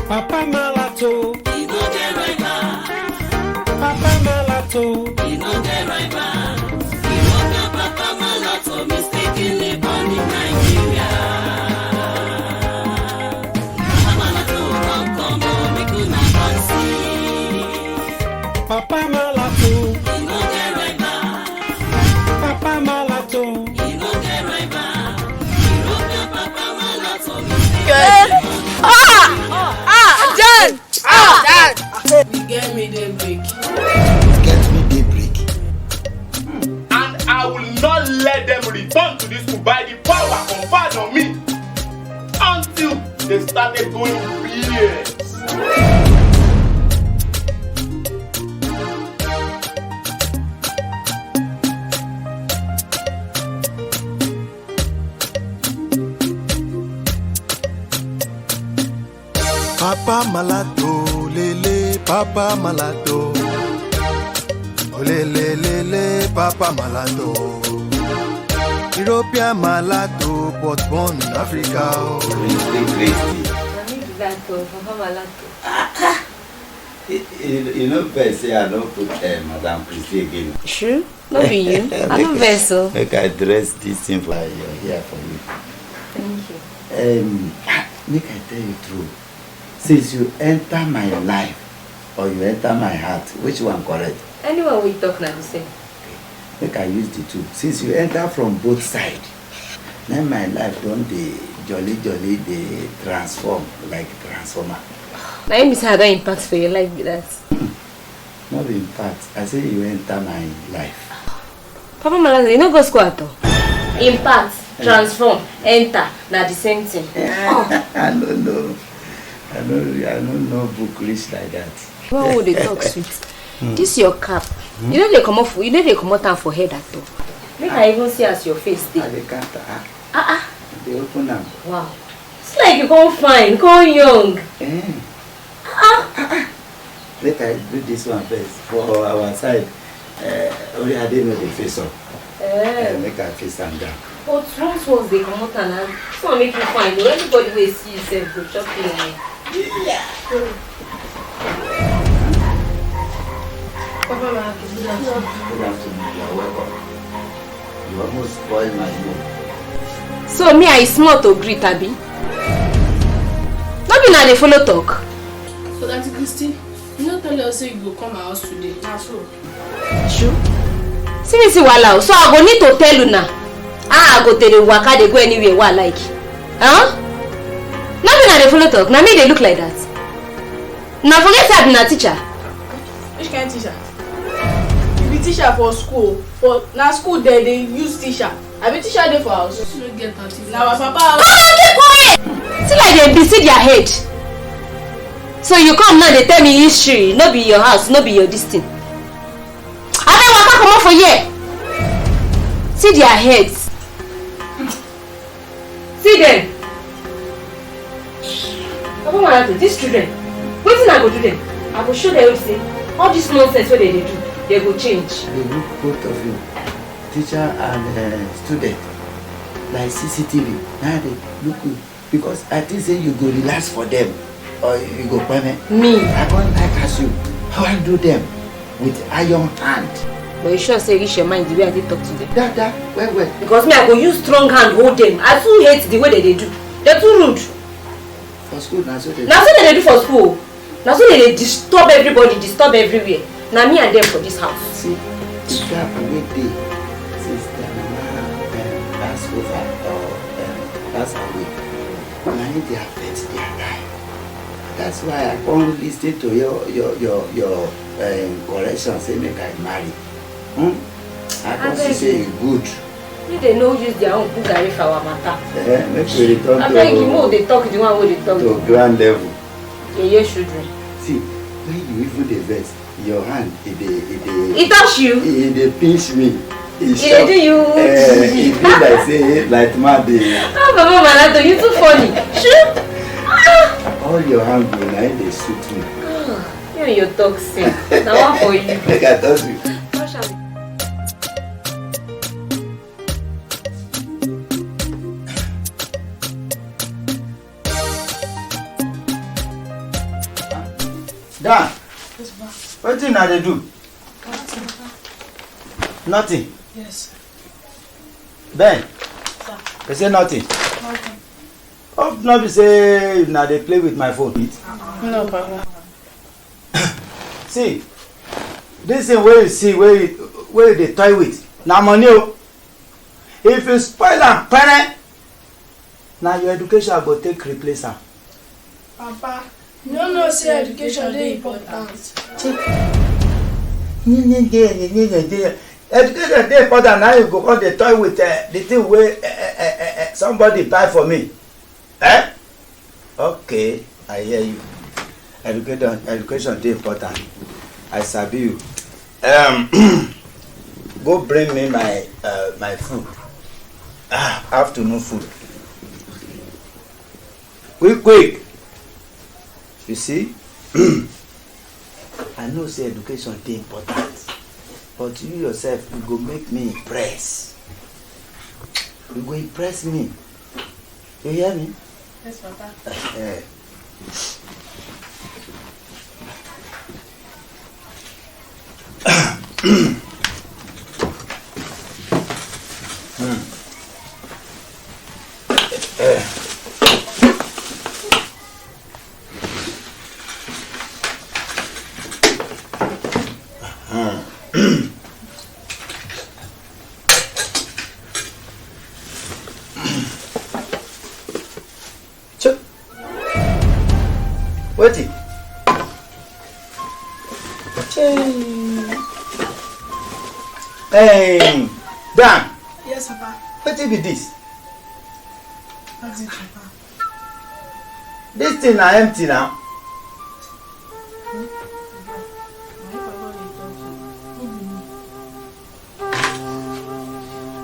Papa Malato, he no get right back. Papa Malato, He no get right back. He woke up Papa Malato mistakenly born in Nigeria. Papa Malato come home, we could not see. Papa Malato, He no get right back. Papa Malato. He no get right back. He woke up Papa Malato mistakenly. John! John! We get me the break. Get me daybreak. And I will not let them return to this school by the power conferred on me until they started going billions. Papa Malato, lele, Papa Malato. Olele, lele, Papa Malato. European Malato, but born in Africa. Papa Malato. You know, say I don't put Madame Christie again. Sure? Not be you. I don't vessel. Make I dress this thing for you here for you. Thank you. Make I tell you true. Since you enter my life or you enter my heart, which one correct? Anyone we talk now the same. Make I use the two. Since you enter from both sides, then my life don't they jolly they transform like transformer. Now you miss how that impact for your life be that. Not in fact, I say you enter my life. Papa Malato, you no go school at all. Impact, transform, enter, now the same thing. I don't know. I don't know book rich like that. Why would they talk sweet? This your cap. You know they come off. You know they come out and for head at all. Make I even see as your face I dey. can't. They open them. Wow. It's like you come fine, come young. Let I do this one first for our side. Only I didn't know the face up. Make I face them down. But once they come out and so make you fine. Everybody will see yourself go chop you. Papa Malato, Good afternoon. You are welcome. You almost spoiled my mood. so me I small to greet Abi. No be na dey follow talk. So Auntie Christy, you no tell us say you go come our house today. Na so. Sure. See me see wahala. So I go need to tell you now. I go tell you waka dey go anywhere wey I like. Huh? No be na dey follow talk. Na me dey look like that. Na forget say I be na teacher. Which kind teacher? You be teacher for school. For na school there they use teacher. I be teacher there for house. You no get auntie. Na our papa house. Keep quiet. See like they busy their head. So you come now they tell me history. No be your house. No be your this thing. I dey waka comot for here. See their heads. See them. Papa Malato, these children. Wetin I go do them? I go show them say all this nonsense wey they do, they go change. They look both of you, teacher and student, like CCTV. Now they look you because I think say you go relax for them or you go permanent. Me. I can't like ask you how I do them with iron hand. But you sure say reach your mind the way I did talk to them? That, well. Because me I go use strong hand hold them. I too hate the way they do. They're too rude. For school, now so they do for school. Now so they disturb everybody, disturb everywhere. Now me and them for this house. see the gap wey dey since their mama pass over or pass away. Na it dey affect their life. That's why I come lis ten to your correction say make I marry. I come see say you good. If they no use their own garri for our matter. Make we return I beg you more they talk the one wey they talk. to grand level. Yeah, children. See, when you even dey vex, your hand It touch you. e dey pinch me. It do you. E be like say like mad dey. Oh, Papa Malato, you too funny. Sure. All your hand go na it dey suit me. You and your talk same. Now one for you. Make I touch you. Touch am. Dan, what thing they do? Nothing. Yes. Ben, they say nothing. Nothing. Oh, no, be say now they play with my phone. No, Papa. See, this thing where you see where they toy with. Now money. If you spoil am, parent, now your education go take replace am. Papa, you don't know say education dey important. Education dey important. Now you go on the toy with the thing where somebody buy for me. Eh? Okay, I hear you. Education dey important. I sabi you. Go bring me my food. Afternoon food. Quick. You see? I know say education dey important, but you yourself, you go make me impress. You go impress me. You hear me? Yes, Papa. Wetin? Hey, Dan. Yes, Papa. Wetin be this? That's it, Papa. This thing na empty now.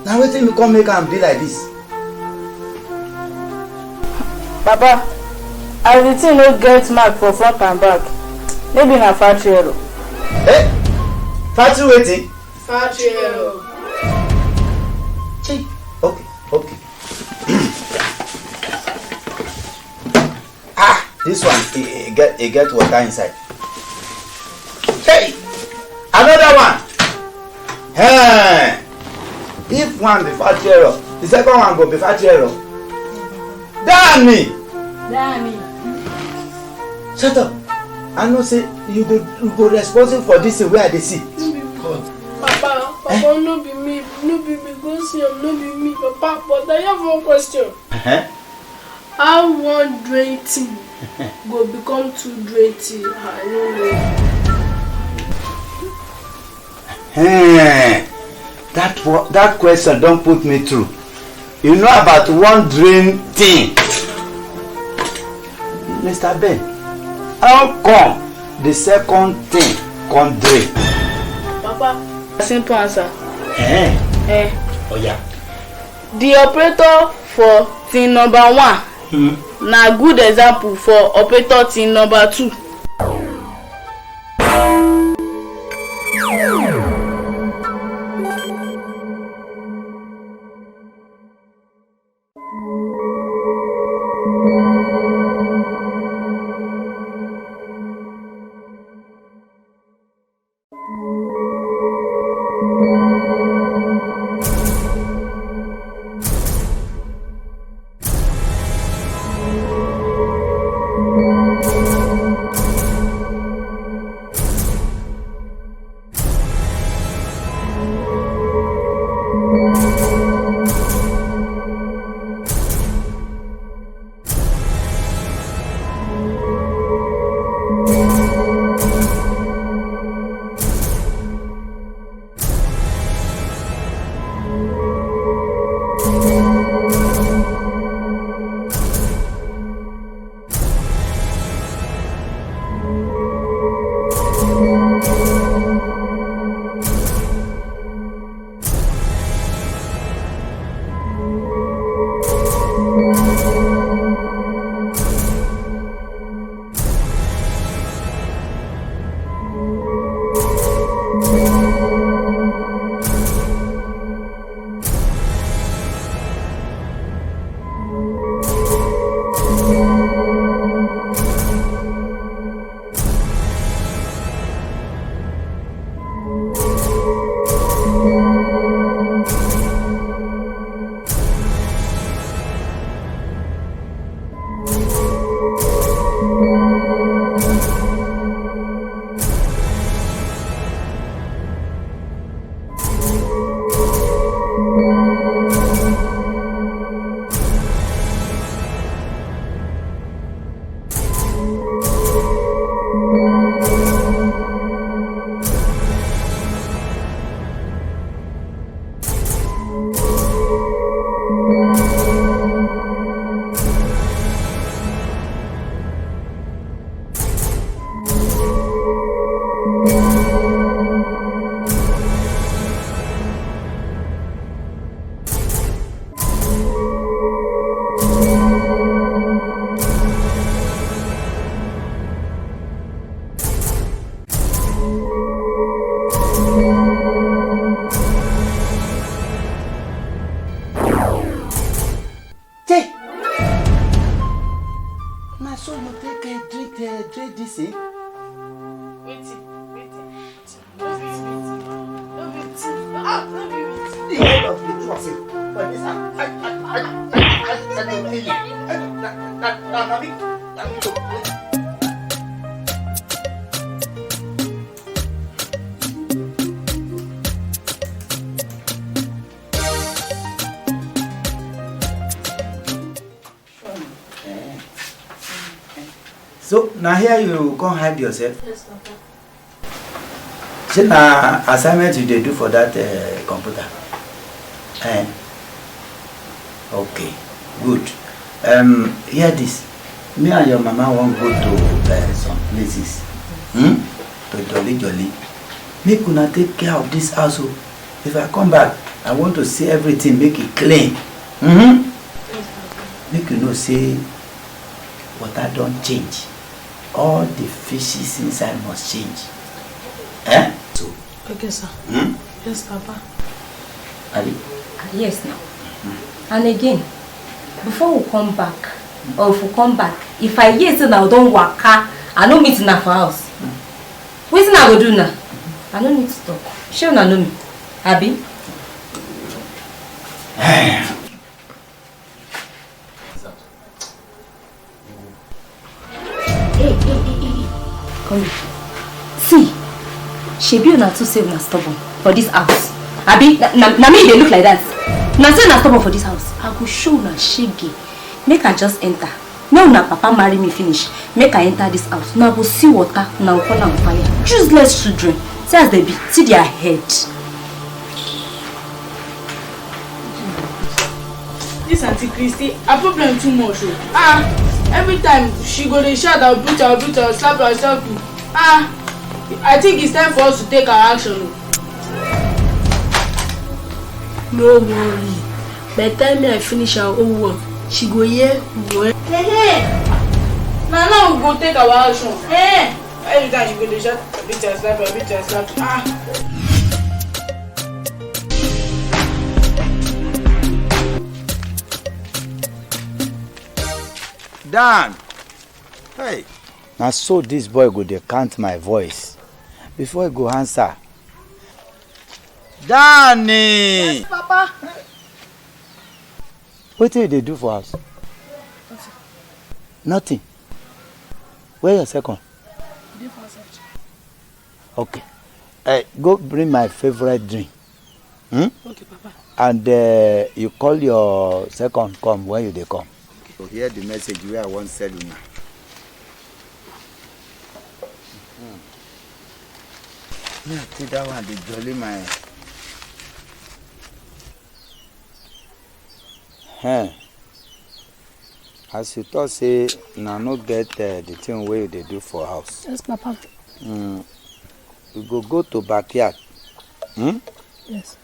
Now wetin you come make am be like this? Papa, as the thing no get mark for front and back, maybe na factory error. Eh? Factory wetin? Factory error. Okay. This one it get water inside. Hey, another one. Hey, if one be factory error, the second one go be factory error. Damn me. Shut up. I know say you go responsible for this thing wey I dey see. Papa, no be me go see am, no be me, Papa. But I have one question. How one drain thing go become two drain thing? I don't know. That question don't put me through. You know about one drain thing. Mr. Ben, how come the second thing come drain? Papa, simple answer. Oh yeah. The operator for thing number 1 na good example for operator thing number 2. So now here you can't hide yourself. Yes, Papa. See na assignment you dey do for that computer. Okay, good. Hear this. Me and your mama won't go to some places. To jolly. Make una take care of this house. If I come back, I want to see everything, make it clean. Make you know say water don't change. All the fishes inside must change. So. Okay, sir. Yes, Papa. Ali? Yes, now. And again, before we come back, or if we come back, if I hear say now don't work, I no meet na for house. Wetin I go do now? I no need to talk. Shey una know me, abi? Hey. Come here. See, shebi una too say una stubborn for this house. Abi, na me dey look like that. Na say una stubborn for this house. I go show una shege. Make I just enter. Make una papa marry me finish. Make I enter this house. Now I go see water. Now I call am fire. Useless children. See as they be. See their head. This Auntie Christy, her problem too much. Every time she go dey shout, I'll beat her, slap her, slap you. I think it's time for us to take our action. No worry. By the time I finish our own work, she go hear well. Now we go take our action. Every time she go dey shout, I'll beat her, slap her. Dan! Hey! Now so this boy go dey count my voice before he go answer. Danny! Yes, Papa. What did they do for us? Nothing. Where your second? Okay. Go bring my favorite drink. Okay, Papa. And you call your second come when you dey come. So hear the message where I want to send you now. Yeah, see that one, the jolly my. As you thought, say, now no get the thing where they do for house. Yes, Papa. We go to backyard. Yes.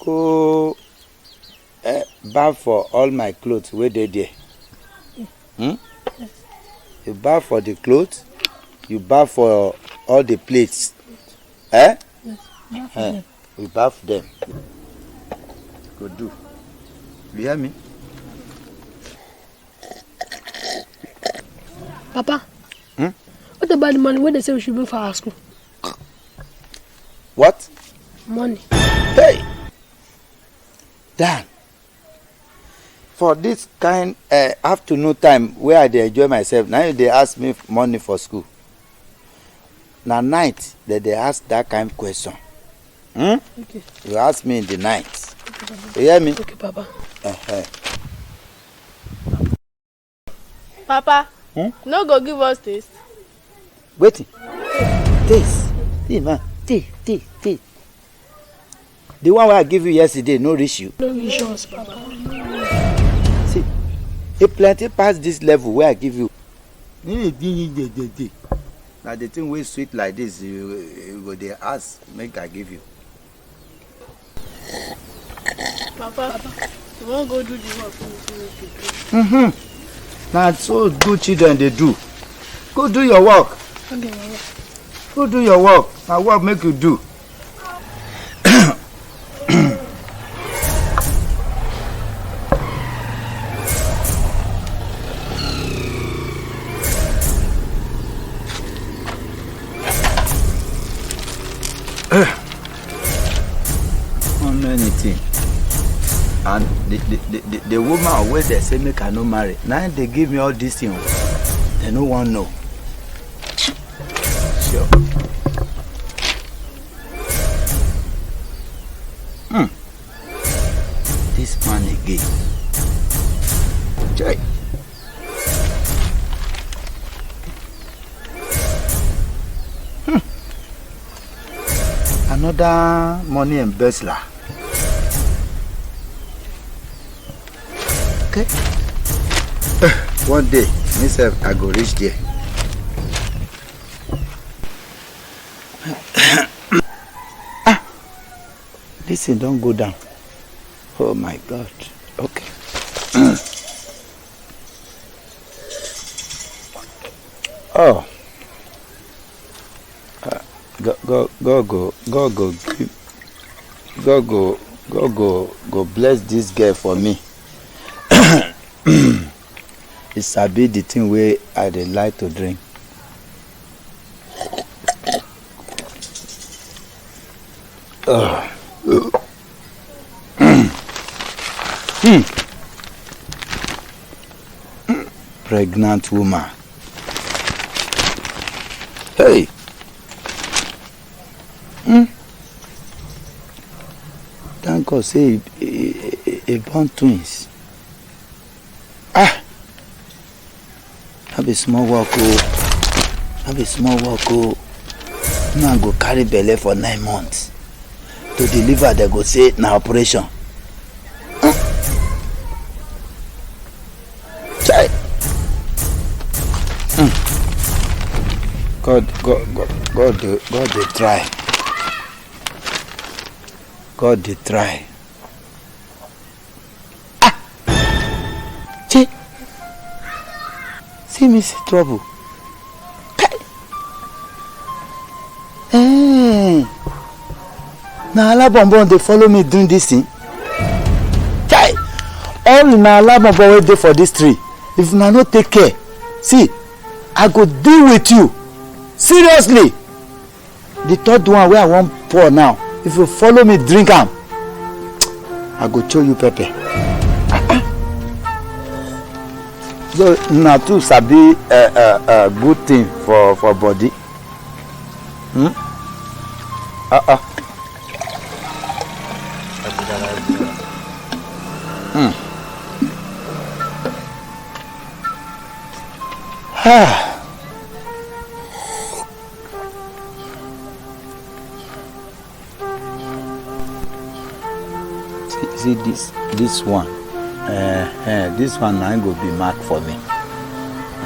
Go bath for all my clothes where they there. Yes. You bath for the clothes, you bath for all the plates. Yes. Bath we bath them. Go do. You hear me? Papa. What about the money? What they say we should bring for our school? What? Money. Hey! Dan! For this kind afternoon time where I enjoy myself, now they ask me money for school. Now night that they ask that kind of question. Okay. You ask me in the night. Okay, you hear me? Okay, Papa. Papa, no go give us taste. Wait. Taste. See, man. Taste. The one where I give you yesterday, no reach you. No reach us, Papa. See, a plenty past this level where I give you. Now the thing wey sweet like this, you go dey ask, make I give you. Papa, you wan go do the work? Now so good children they do. Go do your work. Okay, Papa. Go do your work. Now what make you do? On anything. And the woman always they say make I no marry. Now they give me all these things. They no one know. Sure. This man again. Joy. another money embezzler. Okay. One day, myself, I go reach there. This thing don't go down. Oh my God. Okay. Oh. Go bless this girl for me. It's a bit the thing where I dey like to drink. Pregnant woman. Hey. Thank God say a born twins. Ah. Have a small walk. Have a small walk. Now go carry belle for 9 months. To deliver, they go say na operation. Chai. God they try. God they try. Ah. Chai. See me see trouble. Hey. Na alabonbon they follow me doing this thing. Chai. All na alabonbon wey dey for this tree. If na no take care, see, I go deal with you. Seriously. The third one where I want pour now. If you follow me, drink am. I go show you pepper. So na too sabi a good thing for body. See this one. This one now go be mark for me.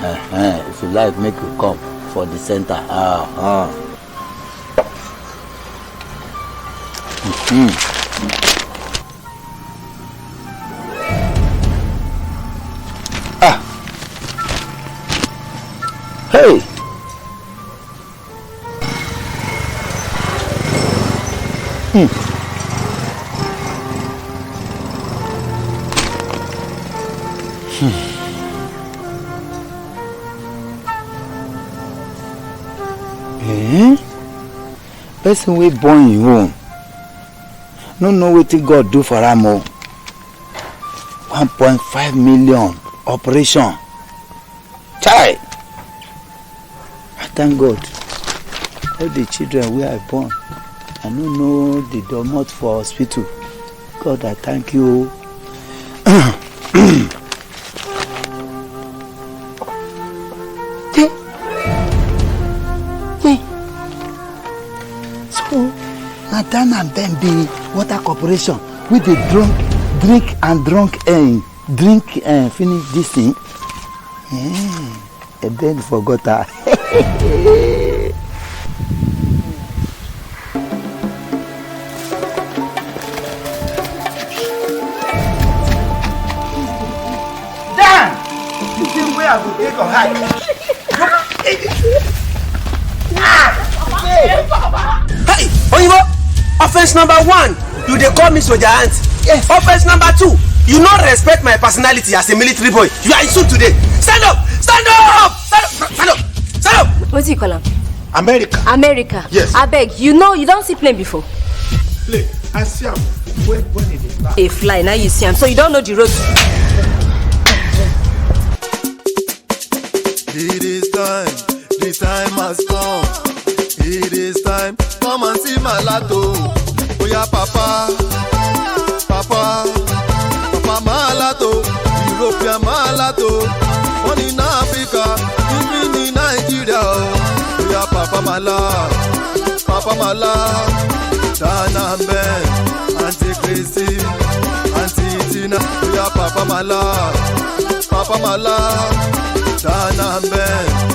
If you like, make you come for the center. Hey. Person we born in home no know wetin God do for am o. 1.5 million operation. Chai. I thank God. All the children wey I born, I no know the domot for hospital. God, I thank you. Dan and Ben be water corporation with the drink finish this thing. And then forgot her. Dan! This is where I will take a hike. Hey, Oyibo! Offense number 1, you dey call me soldier aunt. Yes. Offense number 2, you no respect my personality as a military boy. You are insult today. Stand up! Stand up! Stand up! Stand up! Stand up! What do you call him? America. America? Yes. I beg, you know you don't see plane before. Plane? I see him. When is it back? A fly, now you see him. So you don't know the road. It is time, the time has come. It is time, come and see Malato. Oh yeah, Papa Malato, European Malato. Born in Africa, living in Nigeria. Oh yeah, Papa Malato. Ben, Auntie Christy, Auntie Tina, we are Papa Malato, Dana Ben.